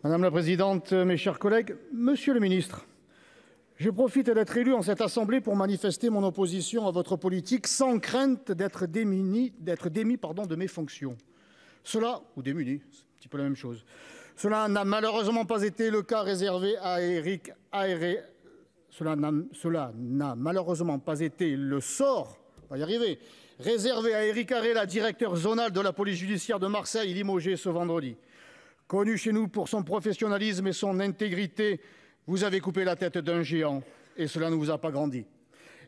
Madame la présidente, mes chers collègues, monsieur le ministre, je profite d'être élu en cette assemblée pour manifester mon opposition à votre politique sans crainte d'être démis de mes fonctions. Cela, ou démuni, c'est un petit peu la même chose. Cela n'a malheureusement pas été le cas réservé à Éric Aéré. Cela n'a malheureusement pas été le sort, on va y arriver, réservé à Éric Aéré, la directeur zonal de la police judiciaire de Marseille, limogé ce vendredi. Connu chez nous pour son professionnalisme et son intégrité, vous avez coupé la tête d'un géant et cela ne vous a pas grandi.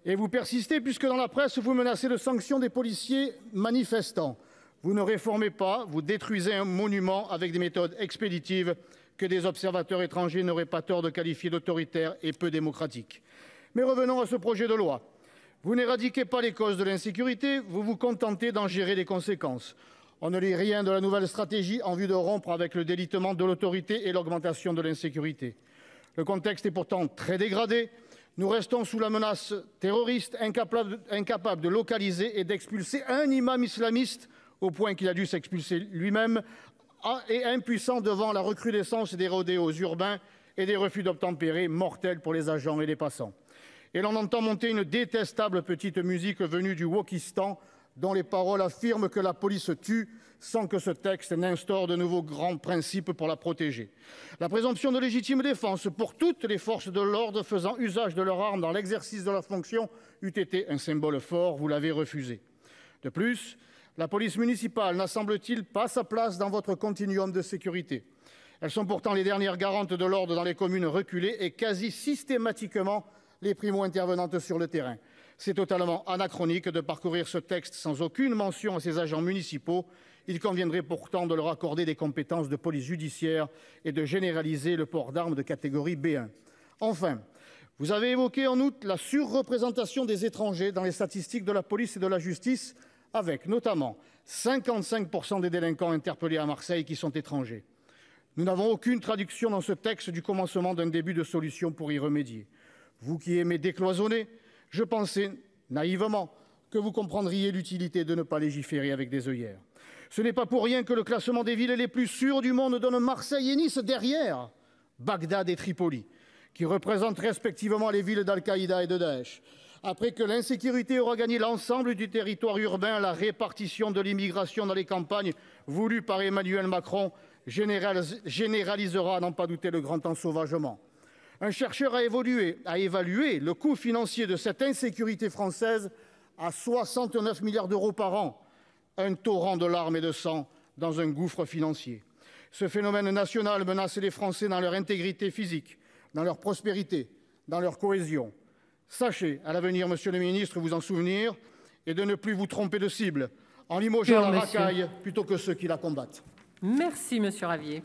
Et vous persistez puisque dans la presse, vous menacez de sanctions des policiers manifestants. Vous ne réformez pas, vous détruisez un monument avec des méthodes expéditives que des observateurs étrangers n'auraient pas tort de qualifier d'autoritaires et peu démocratiques. Mais revenons à ce projet de loi. Vous n'éradiquez pas les causes de l'insécurité, vous vous contentez d'en gérer les conséquences. On ne lit rien de la nouvelle stratégie en vue de rompre avec le délitement de l'autorité et l'augmentation de l'insécurité. Le contexte est pourtant très dégradé. Nous restons sous la menace terroriste, incapables de localiser et d'expulser un imam islamiste au point qu'il a dû s'expulser lui-même et impuissants devant la recrudescence des rodéos urbains et des refus d'obtempérer mortels pour les agents et les passants. Et l'on entend monter une détestable petite musique venue du Wokistan dont les paroles affirment que la police tue sans que ce texte n'instaure de nouveaux grands principes pour la protéger. La présomption de légitime défense pour toutes les forces de l'ordre faisant usage de leurs armes dans l'exercice de leur fonction eût été un symbole fort, vous l'avez refusé. De plus, la police municipale n'a, semble-t-il, pas sa place dans votre continuum de sécurité. Elles sont pourtant les dernières garantes de l'ordre dans les communes reculées et quasi systématiquement les primo-intervenantes sur le terrain. C'est totalement anachronique de parcourir ce texte sans aucune mention à ces agents municipaux. Il conviendrait pourtant de leur accorder des compétences de police judiciaire et de généraliser le port d'armes de catégorie B1. Enfin, vous avez évoqué en outre la surreprésentation des étrangers dans les statistiques de la police et de la justice, avec notamment 55% des délinquants interpellés à Marseille qui sont étrangers. Nous n'avons aucune traduction dans ce texte du commencement d'un début de solution pour y remédier. Vous qui aimez décloisonner, je pensais naïvement que vous comprendriez l'utilité de ne pas légiférer avec des œillères. Ce n'est pas pour rien que le classement des villes les plus sûres du monde donne Marseille et Nice derrière Bagdad et Tripoli, qui représentent respectivement les villes d'Al-Qaïda et de Daesh. Après que l'insécurité aura gagné l'ensemble du territoire urbain, la répartition de l'immigration dans les campagnes voulue par Emmanuel Macron généralisera, à n'en pas douter, le grand ensauvagement. Un chercheur a évalué le coût financier de cette insécurité française à 69 milliards d'euros par an, un torrent de larmes et de sang dans un gouffre financier. Ce phénomène national menace les Français dans leur intégrité physique, dans leur prospérité, dans leur cohésion. Sachez, à l'avenir, monsieur le ministre, vous en souvenir et de ne plus vous tromper de cible en limogeant la racaille plutôt que ceux qui la combattent. Merci, monsieur Ravier.